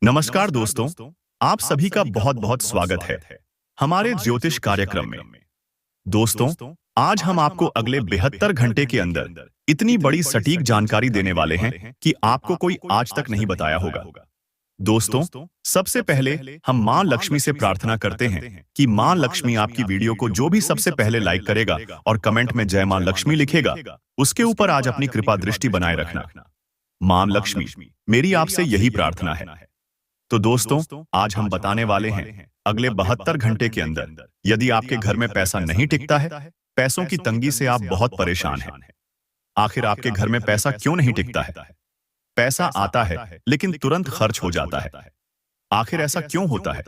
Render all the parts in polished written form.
नमस्कार दोस्तों, आप सभी का बहुत बहुत स्वागत है हमारे ज्योतिष कार्यक्रम में। दोस्तों, आज हम आपको अगले 72 घंटे के अंदर इतनी बड़ी सटीक जानकारी देने वाले हैं कि आपको कोई आज तक नहीं बताया होगा। दोस्तों, सबसे पहले हम मां लक्ष्मी से प्रार्थना करते हैं कि मां लक्ष्मी आपकी वीडियो को जो भी सबसे पहले लाइक करेगा और कमेंट में जय मां लक्ष्मी लिखेगा, उसके ऊपर आज अपनी कृपा दृष्टि बनाए रखना। मां लक्ष्मी, मेरी आपसे यही प्रार्थना है। तो दोस्तों, आज हम बताने वाले हैं अगले 72 घंटे के अंदर यदि आपके घर में पैसा नहीं टिकता है, पैसों की तंगी से आप बहुत परेशान हैं। आखिर आपके घर में पैसा क्यों नहीं टिकता है? पैसा आता है लेकिन तुरंत खर्च हो जाता है। आखिर ऐसा क्यों होता है?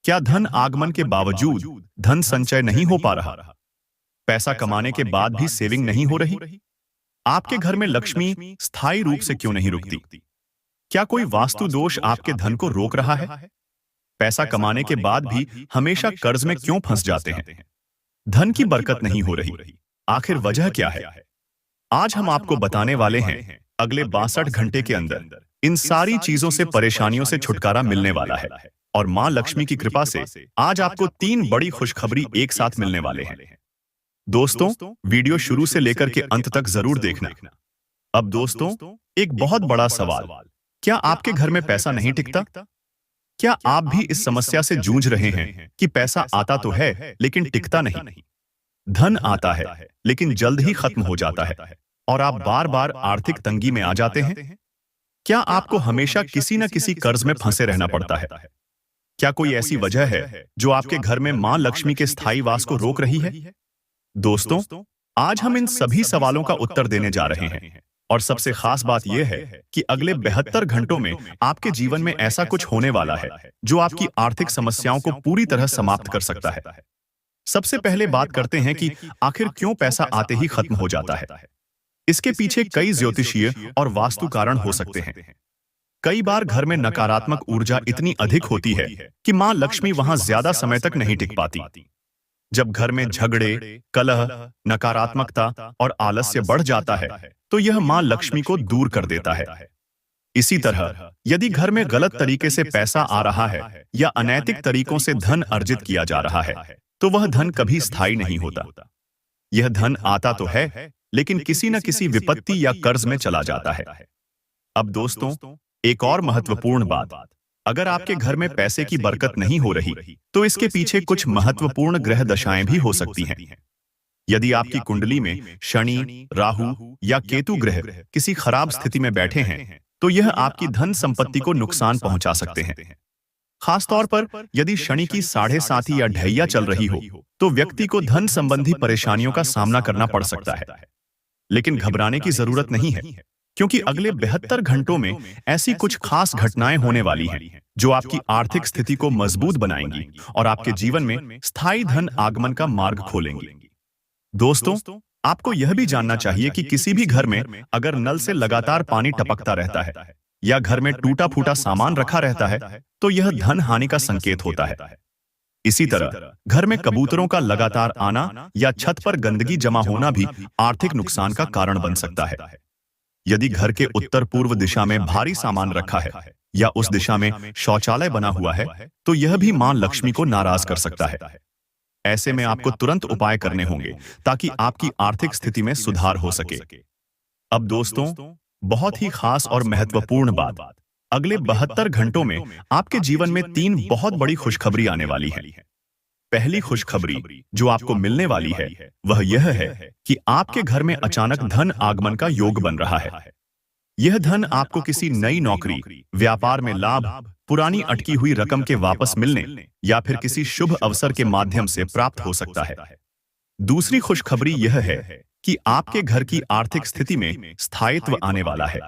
क्या धन आगमन के बावजूद धन संचय नहीं हो पा रहा? पैसा कमाने के बाद भी सेविंग नहीं हो रही? आपके घर में लक्ष्मी स्थायी रूप से क्यों नहीं रुकती? क्या कोई वास्तु दोष आपके धन को रोक रहा है? पैसा कमाने के बाद भी हमेशा कर्ज में क्यों फंस जाते हैं? धन की बरकत नहीं हो रही, आखिर वजह क्या है? आज हम आपको बताने वाले हैं अगले 62 घंटे के अंदर इन सारी चीजों से, परेशानियों से छुटकारा मिलने वाला है। और मां लक्ष्मी की कृपा से आज आपको 3 बड़ी खुशखबरी एक साथ मिलने वाले हैं। दोस्तों, वीडियो शुरू से लेकर के अंत तक जरूर देखना। अब दोस्तों, एक बहुत बड़ा सवाल, क्या आपके घर में पैसा नहीं टिकता? क्या आप भी इस समस्या से जूझ रहे हैं कि पैसा आता तो है लेकिन टिकता नहीं? धन आता है लेकिन जल्द ही खत्म हो जाता है और आप बार बार आर्थिक तंगी में आ जाते हैं। क्या आपको हमेशा किसी न किसी कर्ज में फंसे रहना पड़ता है? क्या कोई ऐसी वजह है जो आपके घर में मां लक्ष्मी के स्थायी वास को रोक रही है? दोस्तों, आज हम इन सभी सवालों का उत्तर देने जा रहे हैं। और सबसे खास बात यह है कि अगले 72 घंटों में आपके जीवन में ऐसा कुछ होने वाला है जो आपकी आर्थिक समस्याओं को पूरी तरह समाप्त कर सकता है। सबसे पहले बात करते हैं कि आखिर क्यों पैसा आते ही खत्म हो जाता है। इसके पीछे कई ज्योतिषीय और वास्तु कारण हो सकते हैं। कई बार घर में नकारात्मक ऊर्जा इतनी अधिक होती है कि मां लक्ष्मी वहां ज्यादा समय तक नहीं टिक पाती। जब घर में झगड़े, कलह, नकारात्मकता और आलस्य बढ़ जाता है तो यह मां लक्ष्मी को दूर कर देता है। इसी तरह यदि घर में गलत तरीके से पैसा आ रहा है या अनैतिक तरीकों से धन अर्जित किया जा रहा है तो वह धन कभी स्थायी नहीं होता। यह धन आता तो है लेकिन किसी न किसी विपत्ति या कर्ज में चला जाता है। अब दोस्तों, एक और महत्वपूर्ण बात, अगर आपके घर में पैसे की बरकत नहीं हो रही तो इसके पीछे कुछ महत्वपूर्ण ग्रह दशाएं भी हो सकती हैं। यदि आपकी कुंडली में शनि, राहु या केतु ग्रह किसी खराब स्थिति में बैठे हैं तो यह आपकी धन संपत्ति को नुकसान पहुंचा सकते हैं। खासतौर पर यदि शनि की 7.5 या ढैया चल रही हो तो व्यक्ति को धन संबंधी परेशानियों का सामना करना पड़ सकता है। लेकिन घबराने की जरूरत नहीं है, क्योंकि अगले 72 घंटों में ऐसी कुछ खास घटनाएं होने वाली हैं जो आपकी आर्थिक स्थिति को मजबूत बनाएंगी और आपके जीवन में स्थायी धन आगमन का मार्ग खोलेंगी। दोस्तों, आपको यह भी जानना चाहिए कि किसी भी घर में अगर नल से लगातार पानी टपकता रहता है या घर में टूटा फूटा सामान रखा रहता है तो यह धन हानि का संकेत होता है। इसी तरह घर में कबूतरों का लगातार आना या छत पर गंदगी जमा होना भी आर्थिक नुकसान का कारण बन सकता है। यदि घर के उत्तर पूर्व दिशा में भारी सामान रखा है या उस दिशा में शौचालय बना हुआ है तो यह भी मां लक्ष्मी को नाराज कर सकता है। ऐसे में आपको तुरंत उपाय करने होंगे ताकि आपकी आर्थिक स्थिति में सुधार हो सके। अब दोस्तों, बहुत ही खास और महत्वपूर्ण बात, अगले 72 घंटों में आपके जीवन में 3 बहुत बड़ी खुशखबरी आने वाली है। पहली खुशखबरी जो आपको मिलने वाली है वह यह है कि आपके घर में अचानक धन आगमन का योग बन रहा है। यह धन आपको किसी नई नौकरी, व्यापार में लाभ, पुरानी अटकी हुई रकम के वापस मिलने या फिर किसी शुभ अवसर के माध्यम से प्राप्त हो सकता है। दूसरी खुशखबरी यह है कि आपके घर की आर्थिक स्थिति में स्थायित्व आने वाला है,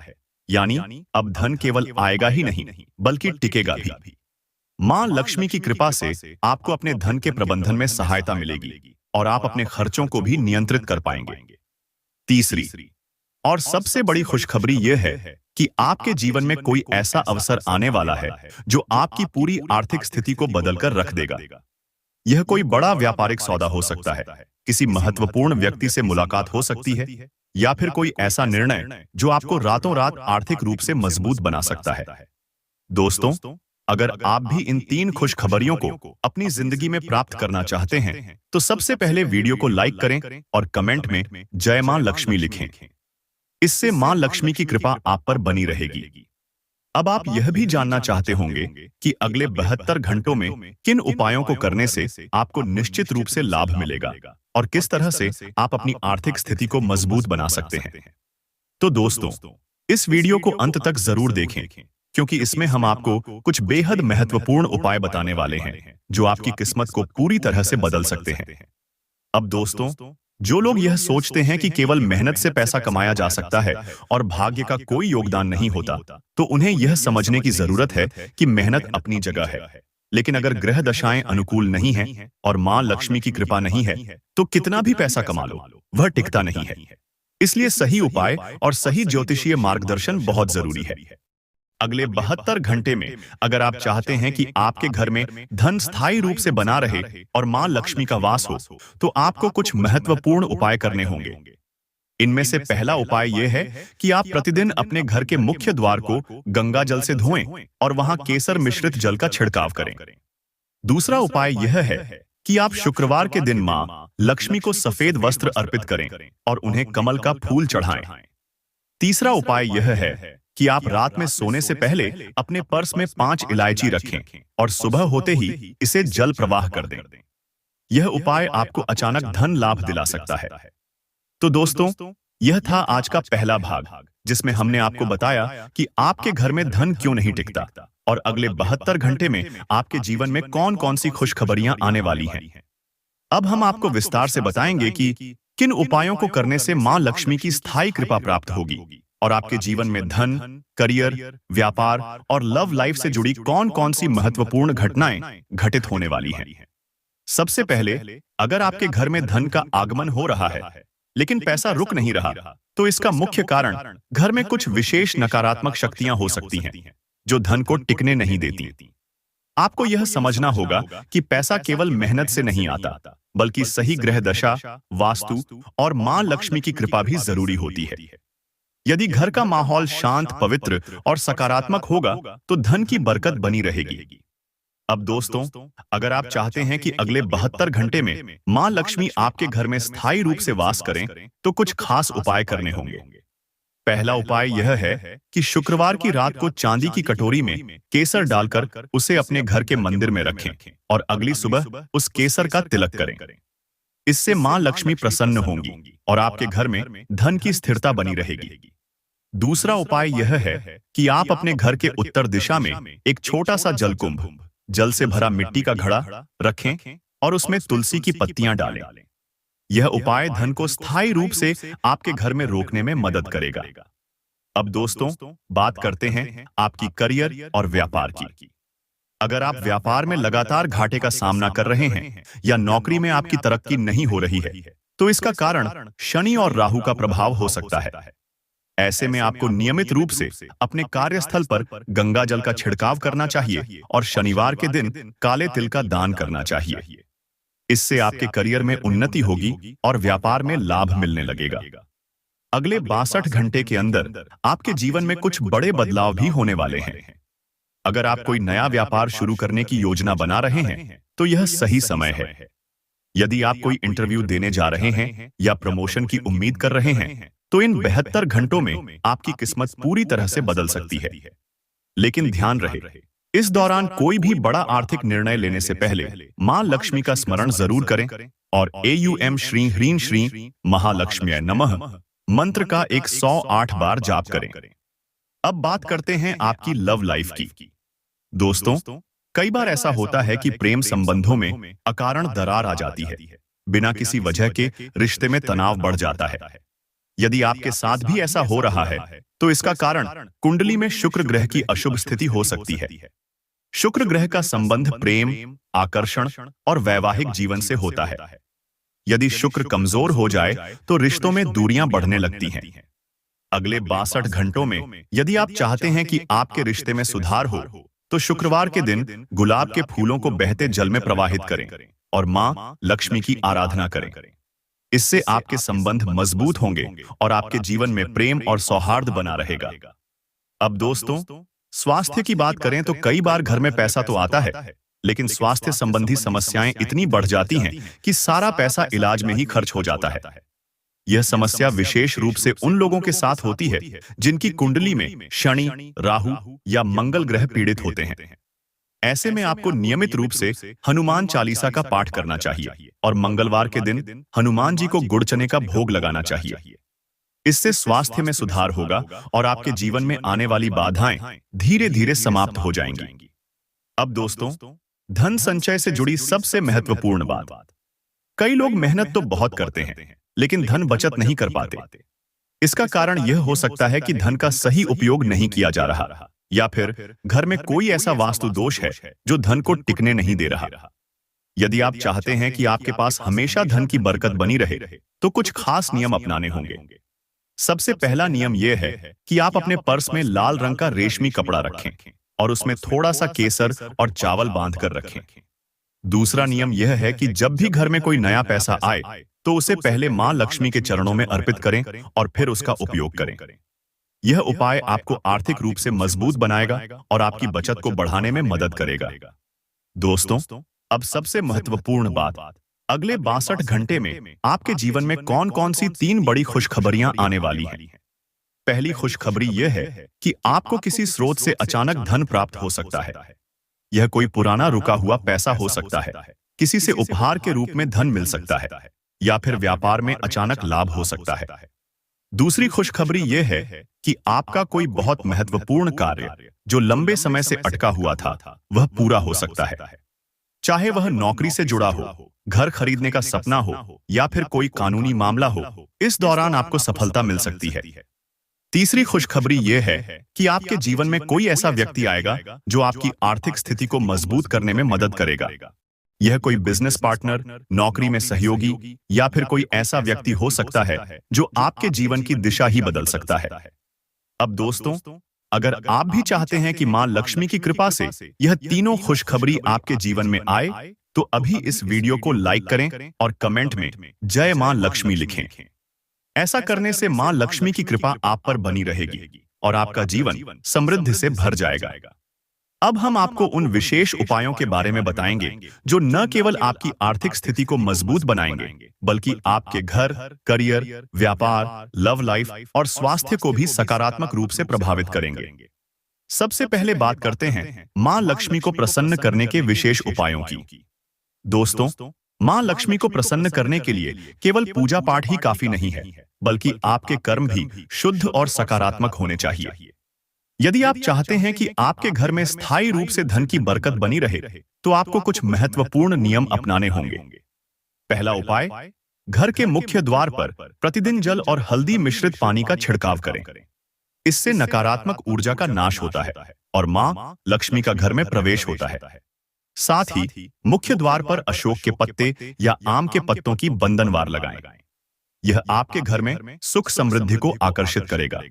यानी अब धन केवल आएगा ही नहीं बल्कि टिकेगा भी। मां लक्ष्मी की कृपा से आपको अपने धन के प्रबंधन में सहायता मिलेगी और आप अपने खर्चों को भी नियंत्रित कर पाएंगे। तीसरी और सबसे बड़ी खुशखबरी यह है कि आपके जीवन में कोई ऐसा अवसर आने वाला है जो आपकी पूरी आर्थिक स्थिति को बदलकर रख देगा। यह कोई बड़ा व्यापारिक सौदा हो सकता है, किसी महत्वपूर्ण व्यक्ति से मुलाकात हो सकती है या फिर कोई ऐसा निर्णय जो आपको रातों रात आर्थिक रूप से मजबूत बना सकता है। दोस्तों, अगर आप भी इन 3 खुशखबरियों को अपनी जिंदगी में प्राप्त करना चाहते हैं, तो सबसे पहले वीडियो को लाइक करें और कमेंट में जय मां लक्ष्मी लिखें। इससे मां लक्ष्मी की कृपा आप पर बनी रहेगी। अब आप यह भी जानना चाहते होंगे कि अगले 72 घंटों में किन उपायों को करने से आपको निश्चित रूप से लाभ मिलेगा और किस तरह से आप अपनी आर्थिक स्थिति को मजबूत बना सकते हैं। तो दोस्तों, इस वीडियो को अंत तक जरूर देखें, क्योंकि इसमें हम आपको कुछ बेहद महत्वपूर्ण उपाय बताने वाले हैं जो आपकी किस्मत को पूरी तरह से बदल सकते हैं। अब दोस्तों, जो लोग यह सोचते हैं कि केवल मेहनत से पैसा कमाया जा सकता है और भाग्य का कोई योगदान नहीं होता, तो उन्हें यह समझने की जरूरत है कि मेहनत अपनी जगह है, लेकिन अगर ग्रह दशाएं अनुकूल नहीं हैं और मां लक्ष्मी की कृपा नहीं है, तो कितना भी पैसा कमा लो, वह टिकता नहीं है। इसलिए सही उपाय और सही ज्योतिषीय मार्गदर्शन बहुत जरूरी है। अगले 72 घंटे में अगर आप चाहते हैं कि आपके घर में धन स्थायी रूप से बना रहे और मां लक्ष्मी का वास हो, तो आपको कुछ महत्वपूर्ण उपाय करने होंगे। इनमें से पहला उपाय यह है कि आप प्रतिदिन अपने घर के मुख्य द्वार को गंगा जल से धोएं और वहां केसर मिश्रित जल का छिड़काव करें। दूसरा उपाय यह है कि आप शुक्रवार के दिन मां लक्ष्मी को सफेद वस्त्र अर्पित करें और उन्हें कमल का फूल चढ़ाएं। तीसरा उपाय यह है कि आप रात में सोने से पहले अपने पर्स में 5 इलायची रखें और सुबह होते ही इसे जल प्रवाह कर दें। यह उपाय आपको अचानक धन लाभ दिला सकता है। तो दोस्तों, यह था आज का पहला भाग, जिसमें हमने आपको बताया कि आपके घर में धन क्यों नहीं टिकता और अगले 72 घंटे में आपके जीवन में कौन कौन सी खुशखबरियां आने वाली हैं। अब हम आपको विस्तार से बताएंगे कि किन उपायों को करने से मां लक्ष्मी की स्थायी कृपा प्राप्त होगी और आपके जीवन में धन, करियर, व्यापार और लव लाइफ से जुड़ी कौन कौन सी महत्वपूर्ण घटनाएं घटित होने वाली हैं। सबसे पहले, अगर आपके घर में धन का आगमन हो रहा है लेकिन पैसा रुक नहीं रहा, तो इसका मुख्य कारण घर में कुछ विशेष नकारात्मक शक्तियां हो सकती हैं जो धन को टिकने नहीं देती। आपको यह समझना होगा कि पैसा केवल मेहनत से नहीं आता, बल्कि सही ग्रह दशा, वास्तु और मां लक्ष्मी की कृपा भी जरूरी होती है। यदि घर का माहौल शांत, पवित्र और सकारात्मक होगा, तो धन की बरकत बनी रहेगी। अब दोस्तों, अगर आप चाहते हैं कि अगले 72 घंटे में मां लक्ष्मी आपके घर में स्थायी रूप से वास करें, तो कुछ खास उपाय करने होंगे। पहला उपाय यह है कि शुक्रवार की रात को चांदी की कटोरी में केसर डालकर उसे अपने घर के मंदिर में रखें और अगली सुबह उस केसर का तिलक करें। इससे मां लक्ष्मी प्रसन्न होंगी और आपके घर में धन की स्थिरता बनी रहेगी। दूसरा उपाय यह है कि आप अपने घर के उत्तर दिशा में एक छोटा सा जलकुंभ, जल से भरा मिट्टी का घड़ा रखें और उसमें तुलसी की पत्तियां डालें। यह उपाय धन को स्थायी रूप से आपके घर में रोकने में मदद करेगा। अब दोस्तों, बात करते हैं आपकी करियर और व्यापार की। अगर आप व्यापार में लगातार घाटे का सामना कर रहे हैं या नौकरी में आपकी तरक्की नहीं हो रही है, तो इसका कारण शनि और राहु का प्रभाव हो सकता है। ऐसे में आपको नियमित रूप से अपने कार्यस्थल पर गंगा जल का छिड़काव करना चाहिए और शनिवार के दिन काले तिल का दान करना चाहिए। इससे आपके करियर में उन्नति होगी और व्यापार में लाभ मिलने लगेगा। अगले 62 घंटे के अंदर आपके जीवन में कुछ बड़े बदलाव भी होने वाले हैं। अगर आप कोई नया व्यापार शुरू करने की योजना बना रहे हैं, तो यह सही समय है। यदि आप कोई इंटरव्यू देने जा रहे हैं या प्रमोशन की उम्मीद कर रहे हैं, तो इन 72 घंटों में आपकी किस्मत पूरी तरह से बदल सकती है। लेकिन ध्यान रहे, इस दौरान कोई भी बड़ा आर्थिक निर्णय लेने से पहले मां लक्ष्मी का स्मरण जरूर करें और AUM श्री ह्रीं श्री महालक्ष्म्यै नमः मंत्र का 108 बार जाप करें। अब बात करते हैं आपकी लव लाइफ की। दोस्तों, कई बार ऐसा होता है कि प्रेम संबंधों में अकारण दरार आ जाती है। बिना किसी वजह के रिश्ते में तनाव बढ़ जाता है। यदि आपके साथ भी ऐसा हो रहा है, तो इसका कारण कुंडली में शुक्र ग्रह की अशुभ स्थिति हो सकती है। शुक्र ग्रह का संबंध प्रेम, आकर्षण और वैवाहिक जीवन से होता है। यदि शुक्र कमजोर हो जाए, तो रिश्तों में दूरियां बढ़ने लगती हैं। अगले 62 घंटों में यदि आप चाहते हैं कि आपके रिश्ते में सुधार हो, तो शुक्रवार के दिन गुलाब के फूलों को बहते जल में प्रवाहित करें और मां लक्ष्मी की आराधना करें। इससे आपके संबंध मजबूत होंगे और आपके जीवन में प्रेम और सौहार्द बना रहेगा। अब दोस्तों, स्वास्थ्य की बात करें तो कई बार घर में पैसा तो आता है, लेकिन स्वास्थ्य संबंधी समस्याएं इतनी बढ़ जाती हैं कि सारा पैसा इलाज में ही खर्च हो जाता है। यह समस्या विशेष रूप से उन लोगों के साथ होती है जिनकी कुंडली में शनि, राहु या मंगल ग्रह पीड़ित होते हैं। ऐसे में आपको नियमित रूप से हनुमान चालीसा का पाठ करना चाहिए और मंगलवार के दिन हनुमान जी को गुड़ चने का भोग लगाना चाहिए। इससे स्वास्थ्य में सुधार होगा और आपके जीवन में आने वाली बाधाएं धीरे धीरे समाप्त हो जाएंगी। अब दोस्तों, धन संचय से जुड़ी सबसे महत्वपूर्ण बात। कई लोग मेहनत तो बहुत करते हैं, लेकिन धन बचत नहीं कर पाते। इसका कारण यह हो सकता है कि धन का सही उपयोग नहीं किया जा रहा, या फिर घर में कोई ऐसा वास्तु दोष है जो धन को टिकने नहीं दे रहा। यदि आप चाहते हैं कि आपके पास हमेशा धन की बरकत बनी रहे, तो कुछ खास नियम अपनाने होंगे। सबसे पहला नियम यह है कि आप अपने पर्स में लाल रंग का रेशमी कपड़ा रखें और उसमें थोड़ा सा केसर और चावल बांध कर रखें। दूसरा नियम यह है कि जब भी घर में कोई नया पैसा आए, तो उसे पहले मां लक्ष्मी के चरणों में अर्पित करें और फिर उसका उपयोग करें। यह उपाय आपको आर्थिक रूप से मजबूत बनाएगा और आपकी बचत को बढ़ाने में मदद करेगा। दोस्तों, अब सबसे महत्वपूर्ण बात, अगले 62 घंटे में आपके जीवन में कौन कौन सी 3 बड़ी खुशखबरियां आने वाली हैं। पहली खुशखबरी यह है कि आपको किसी स्रोत से अचानक धन प्राप्त हो सकता है। यह कोई पुराना रुका हुआ पैसा हो सकता है, किसी से उपहार के रूप में धन मिल सकता है, या फिर व्यापार में अचानक लाभ हो सकता है। दूसरी खुशखबरी यह है कि आपका कोई बहुत महत्वपूर्ण कार्य जो लंबे समय से अटका हुआ था, वह पूरा हो सकता है। चाहे वह नौकरी से जुड़ा हो, घर खरीदने का सपना हो, या फिर कोई कानूनी मामला हो, इस दौरान आपको सफलता मिल सकती है। तीसरी खुशखबरी यह है कि आपके जीवन में कोई ऐसा व्यक्ति आएगा जो आपकी आर्थिक स्थिति को मजबूत करने में मदद करेगा। यह कोई बिजनेस पार्टनर, नौकरी में सहयोगी, या फिर कोई ऐसा व्यक्ति हो सकता है जो आपके जीवन की दिशा ही बदल सकता है। अब दोस्तों, अगर आप भी चाहते हैं कि मां लक्ष्मी की कृपा से यह तीनों खुशखबरी आपके जीवन में आए, तो अभी इस वीडियो को लाइक करें और कमेंट में जय मां लक्ष्मी लिखें। ऐसा करने से मां लक्ष्मी की कृपा आप पर बनी रहेगी और आपका जीवन समृद्धि से भर जाएगा। अब हम आपको उन विशेष उपायों के बारे में बताएंगे जो न केवल आपकी आर्थिक स्थिति को मजबूत बनाएंगे, बल्कि आपके घर, करियर, व्यापार, लव लाइफ और स्वास्थ्य को भी सकारात्मक रूप से प्रभावित करेंगे। सबसे पहले बात करते हैं मां लक्ष्मी को प्रसन्न करने के विशेष उपायों की। दोस्तों, मां लक्ष्मी को प्रसन्न करने के लिए केवल पूजा पाठ ही काफी नहीं है, बल्कि आपके कर्म भी शुद्ध और सकारात्मक होने चाहिए। यदि आप चाहते हैं कि आपके घर में स्थायी रूप से धन की बरकत बनी रहे, तो आपको कुछ महत्वपूर्ण नियम अपनाने होंगे। पहला उपाय, घर के मुख्य द्वार पर प्रतिदिन जल और हल्दी मिश्रित पानी का छिड़काव करें। इससे नकारात्मक ऊर्जा का नाश होता है और मां लक्ष्मी का घर में प्रवेश होता है। साथ ही मुख्य द्वार पर अशोक के पत्ते या आम के पत्तों की बंधनवार लगाएं। यह आपके घर में सुख समृद्धि को आकर्षित करेगा।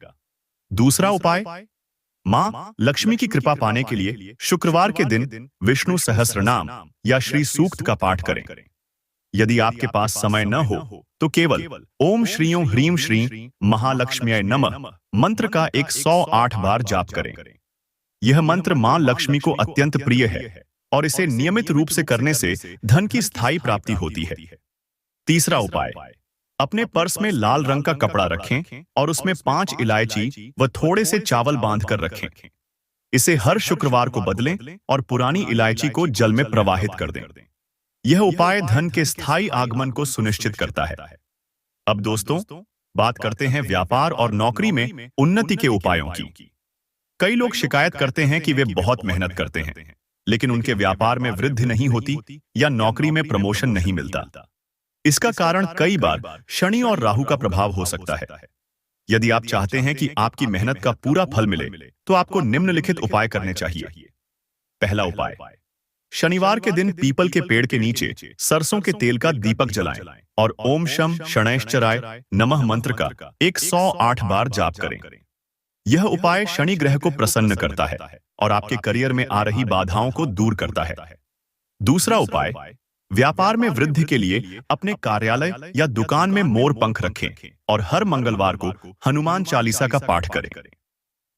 दूसरा उपाय, मां लक्ष्मी की कृपा पाने के लिए शुक्रवार के दिन विष्णु सहस्रनाम या श्री सूक्त का पाठ करें। यदि आपके पास समय न हो, तो केवल ओम श्रीं ह्रीं श्रीं महालक्ष्म्यै नमः मंत्र का 108 बार जाप करें। यह मंत्र मां लक्ष्मी को अत्यंत प्रिय है और इसे नियमित रूप से करने से धन की स्थायी प्राप्ति होती है। तीसरा उपाय, अपने पर्स में लाल रंग का कपड़ा रखें और उसमें 5 इलायची व थोड़े से चावल बांधकर रखें। इसे हर शुक्रवार को बदलें और पुरानी इलायची को जल में प्रवाहित कर दें। यह उपाय धन के स्थायी आगमन को सुनिश्चित करता है। अब दोस्तों, बात करते हैं व्यापार और नौकरी में उन्नति के उपायों की। कई लोग शिकायत करते हैं कि वे बहुत मेहनत करते हैं, लेकिन उनके व्यापार में वृद्धि नहीं होती या नौकरी में प्रमोशन नहीं मिलता। इसका कारण कई बार शनि और राहु का प्रभाव हो सकता है। यदि आप चाहते हैं कि आपकी मेहनत का पूरा फल मिले, तो आपको निम्नलिखित उपाय करने चाहिए। पहला उपाय, शनिवार के दिन पीपल के पेड़ के नीचे सरसों के तेल का दीपक जलाएं और ओम शम शनैश्चराय नमः मंत्र का 108 बार जाप करें। यह उपाय शनि ग्रह को प्रसन्न करता है और आपके करियर में आ रही बाधाओं को दूर करता है। दूसरा उपाय, व्यापार में वृद्धि के लिए अपने कार्यालय या दुकान में मोर पंख रखें और हर मंगलवार को हनुमान चालीसा का पाठ करें।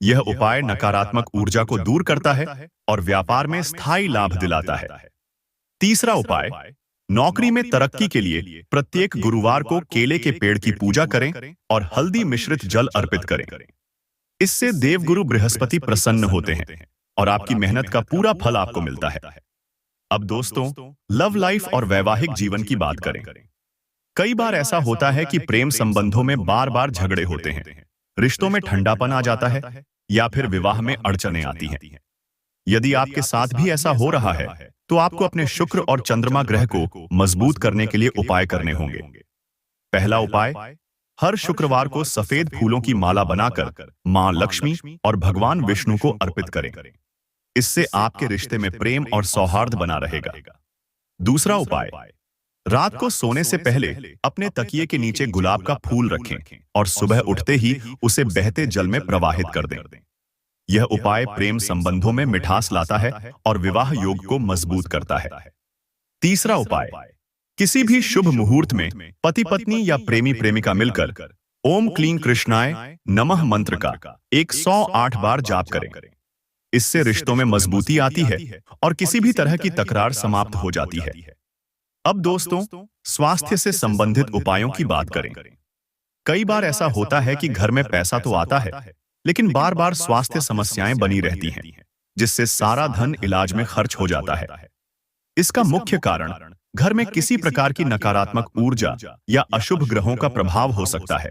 यह उपाय नकारात्मक ऊर्जा को दूर करता है और व्यापार में स्थायी लाभ दिलाता है। तीसरा उपाय, नौकरी में तरक्की के लिए प्रत्येक गुरुवार को केले के पेड़ की पूजा करें और हल्दी मिश्रित जल अर्पित करें। इससे देवगुरु बृहस्पति प्रसन्न होते हैं और आपकी मेहनत का पूरा फल आपको मिलता है। अब दोस्तों, लव लाइफ और वैवाहिक जीवन की बात करें। कई बार ऐसा होता है कि प्रेम संबंधों में बार बार झगड़े होते हैं, रिश्तों में ठंडापन आ जाता है या फिर विवाह में अड़चनें आती हैं। यदि आपके साथ भी ऐसा हो रहा है तो आपको अपने शुक्र और चंद्रमा ग्रह को मजबूत करने के लिए उपाय करने होंगे। पहला उपाय, हर शुक्रवार को सफेद फूलों की माला बनाकर मां लक्ष्मी और भगवान विष्णु को अर्पित करें। इससे आपके रिश्ते में प्रेम और सौहार्द बना रहेगा। दूसरा उपाय, रात को सोने से पहले अपने तकिए के नीचे गुलाब का फूल रखें और सुबह उठते ही उसे बहते जल में प्रवाहित कर दें। यह उपाय प्रेम संबंधों में मिठास लाता है और विवाह योग को मजबूत करता है। तीसरा उपाय, किसी भी शुभ मुहूर्त में पति पत्नी या प्रेमी प्रेमिका मिलकर ओम क्लीं कृष्णाय नमः मंत्र का 108 बार जाप करें। इससे रिश्तों में मजबूती आती है और किसी भी तरह की तकरार समाप्त हो जाती है। अब दोस्तों, स्वास्थ्य से संबंधित उपायों की बात करें। कई बार ऐसा होता है कि घर में पैसा तो आता है, लेकिन बार बार स्वास्थ्य समस्याएं बनी रहती हैं, जिससे सारा धन इलाज में खर्च हो जाता है। इसका मुख्य कारण घर में किसी प्रकार की नकारात्मक ऊर्जा या अशुभ ग्रहों का प्रभाव हो सकता है।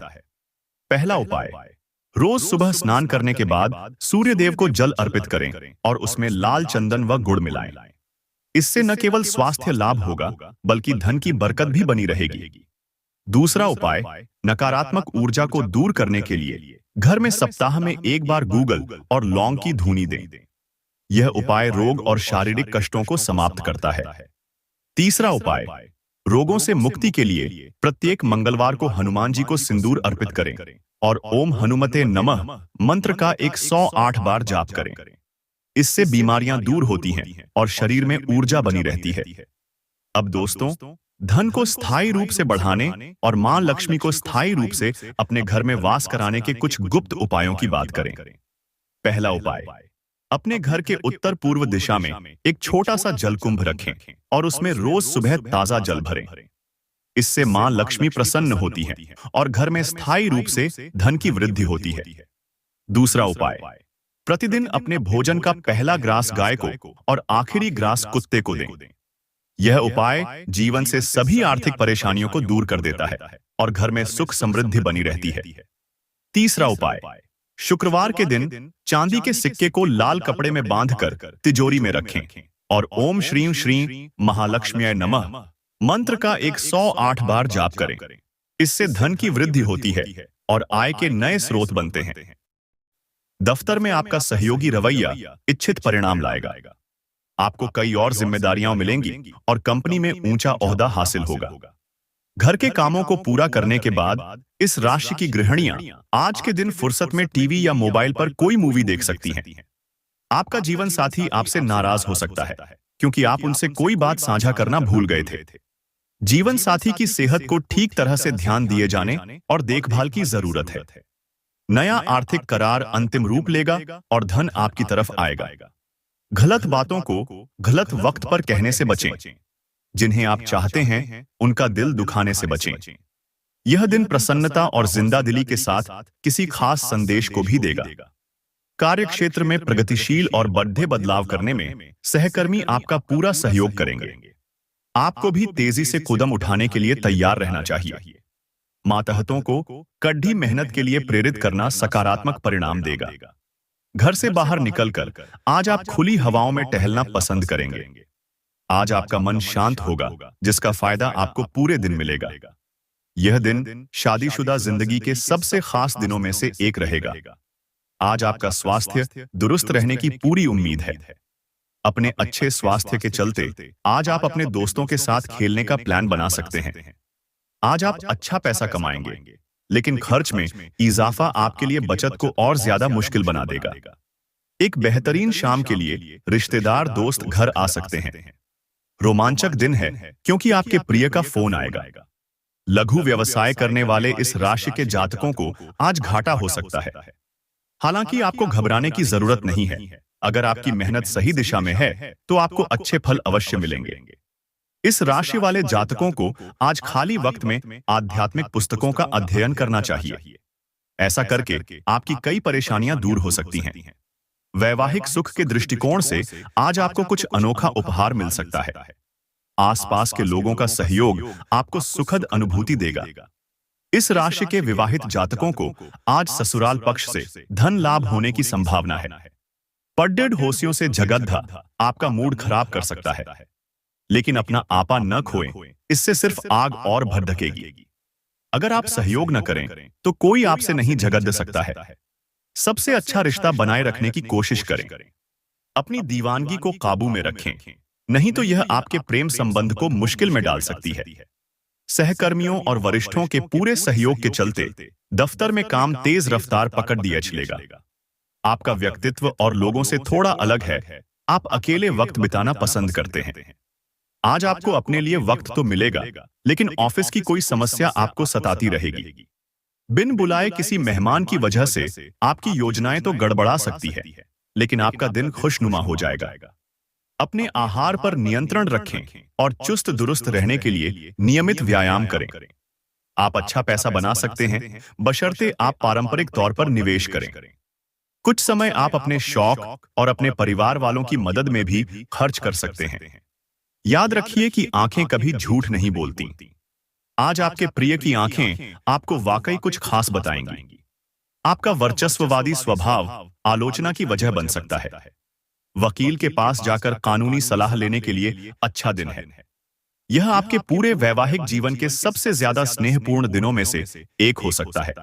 पहला उपाय, रोज सुबह स्नान करने के बाद सूर्य देव को जल अर्पित करें और उसमें लाल चंदन व गुड़ मिलाएं। इससे न केवल स्वास्थ्य लाभ होगा, बल्कि धन की बरकत भी बनी रहेगी। दूसरा उपाय, नकारात्मक ऊर्जा को दूर करने के लिए घर में सप्ताह में एक बार गूगल और लौंग की धूनी दें। यह उपाय रोग और शारीरिक कष्टों को समाप्त करता है। तीसरा उपाय, रोगों से मुक्ति के लिए प्रत्येक मंगलवार को हनुमान जी को सिंदूर अर्पित करें और ओम हनुमते नमः मंत्र का 108 बार जाप करें। इससे बीमारियां दूर होती हैं और शरीर में ऊर्जा बनी रहती है। अब दोस्तों, धन को स्थायी रूप से बढ़ाने और मां लक्ष्मी को स्थायी रूप से अपने घर में वास कराने के कुछ गुप्त उपायों की बात करें। पहला उपाय, अपने घर के उत्तर पूर्व दिशा में एक छोटा सा जलकुंभ रखें और उसमें रोज सुबह ताजा जल भरें। इससे मां लक्ष्मी प्रसन्न होती है और घर में स्थायी रूप से धन की वृद्धि होती है। दूसरा उपाय, प्रतिदिन अपने भोजन का पहला ग्रास गाय को और आखिरी ग्रास कुत्ते को दें। यह उपाय जीवन से सभी आर्थिक परेशानियों को दूर कर देता है और घर में सुख समृद्धि बनी रहती है। तीसरा उपाय, शुक्रवार के दिन चांदी के सिक्के को लाल कपड़े में बांधकर तिजोरी में रखें और ओम श्रीं श्रीं महालक्ष्म्याय नमः मंत्र का 108 बार जाप करें। इससे धन की वृद्धि होती है और आय के नए स्रोत बनते हैं। दफ्तर में आपका सहयोगी रवैया इच्छित परिणाम लाएगा। आपको कई और जिम्मेदारियां मिलेंगी और कंपनी में ऊंचा ओहदा हासिल होगा। घर के कामों को पूरा करने के बाद इस राशि की गृहिणियां आज के दिन फुर्सत में टीवी या मोबाइल पर कोई मूवी देख सकती हैं। आपका जीवन साथी आपसे नाराज हो सकता है क्योंकि आप उनसे कोई बात साझा करना भूल गए थे। जीवन साथी की सेहत को ठीक तरह से ध्यान दिए जाने और देखभाल की जरूरत है। नया आर्थिक करार अंतिम रूप लेगा और धन आपकी तरफ आएगा। गलत बातों को गलत वक्त पर कहने से बचें। जिन्हें आप चाहते हैं उनका दिल दुखाने से बचें। यह दिन प्रसन्नता और जिंदादिली के साथ किसी खास संदेश को भी देगा। कार्यक्षेत्र में प्रगतिशील और बढ़ते बदलाव करने में सहकर्मी आपका पूरा सहयोग करेंगे। आपको भी तेजी से कदम उठाने के लिए तैयार रहना चाहिए। मातहतों को कड़ी मेहनत के लिए प्रेरित करना सकारात्मक परिणाम देगा। घर से बाहर निकलकर आज आप खुली हवाओं में टहलना पसंद करेंगे। आज आपका मन शांत होगा, जिसका फायदा आपको पूरे दिन मिलेगा। यह दिन शादीशुदा जिंदगी के सबसे खास दिनों में से एक रहेगा। आज आपका स्वास्थ्य दुरुस्त रहने की पूरी उम्मीद है। अपने अच्छे स्वास्थ्य के चलते आज आप अपने दोस्तों के साथ खेलने का प्लान बना सकते हैं। आज आप अच्छा पैसा कमाएंगे, लेकिन खर्च में इजाफा आपके लिए बचत को और ज्यादा मुश्किल बना देगा। एक बेहतरीन शाम के लिए रिश्तेदार दोस्त घर आ सकते हैं। रोमांचक दिन है क्योंकि आपके प्रिय का फोन आएगा। लघु व्यवसाय करने वाले इस राशि के जातकों को आज घाटा हो सकता है। हालांकि आपको घबराने की जरूरत नहीं है। अगर आपकी मेहनत सही दिशा में है तो आपको अच्छे फल अवश्य मिलेंगे। इस राशि वाले जातकों को आज खाली वक्त में आध्यात्मिक पुस्तकों का अध्ययन करना चाहिए। ऐसा करके आपकी कई परेशानियां दूर हो सकती हैं। वैवाहिक सुख के दृष्टिकोण से आज आपको कुछ अनोखा उपहार मिल सकता है। आसपास के लोगों का सहयोग आपको सुखद अनुभूति देगा। इस राशि के विवाहित जातकों को आज ससुराल पक्ष से धन लाभ होने की संभावना है। पड्डेड होशियों से जगद्धा आपका मूड खराब कर सकता है, लेकिन अपना आपा न खोएं, इससे सिर्फ आग और भड़केगी। अगर आप सहयोग न करें तो कोई आपसे नहीं झगड़ सकता है। सबसे अच्छा रिश्ता बनाए रखने की कोशिश करें। अपनी दीवानगी को काबू में रखें, नहीं तो यह आपके प्रेम संबंध को मुश्किल में डाल सकती है। सहकर्मियों और वरिष्ठों के पूरे सहयोग के चलते दफ्तर में काम तेज रफ्तार पकड़ दिया चलेगा। आपका व्यक्तित्व और लोगों से थोड़ा अलग है। आप अकेले वक्त बिताना पसंद करते हैं। आज आपको अपने लिए वक्त तो मिलेगा, लेकिन ऑफिस की कोई समस्या आपको सताती रहेगी। बिन बुलाए किसी मेहमान की वजह से आपकी योजनाएं तो गड़बड़ा सकती है, लेकिन आपका दिन खुशनुमा हो जाएगा। अपने आहार पर नियंत्रण रखें और चुस्त दुरुस्त रहने के लिए नियमित व्यायाम करें। आप अच्छा पैसा बना सकते हैं, बशर्ते आप पारंपरिक तौर पर निवेश करें। कुछ समय आप अपने शौक और अपने परिवार वालों की मदद में भी खर्च कर सकते हैं। याद रखिए कि आंखें कभी झूठ नहीं बोलती। आज आपके प्रिय की आंखें आपको वाकई कुछ खास बताएंगी। आपका वर्चस्ववादी स्वभाव आलोचना की वजह बन सकता है। वकील के पास जाकर कानूनी सलाह लेने के लिए अच्छा दिन है। यह आपके पूरे वैवाहिक जीवन के सबसे ज्यादा स्नेहपूर्ण दिनों में से एक हो सकता है।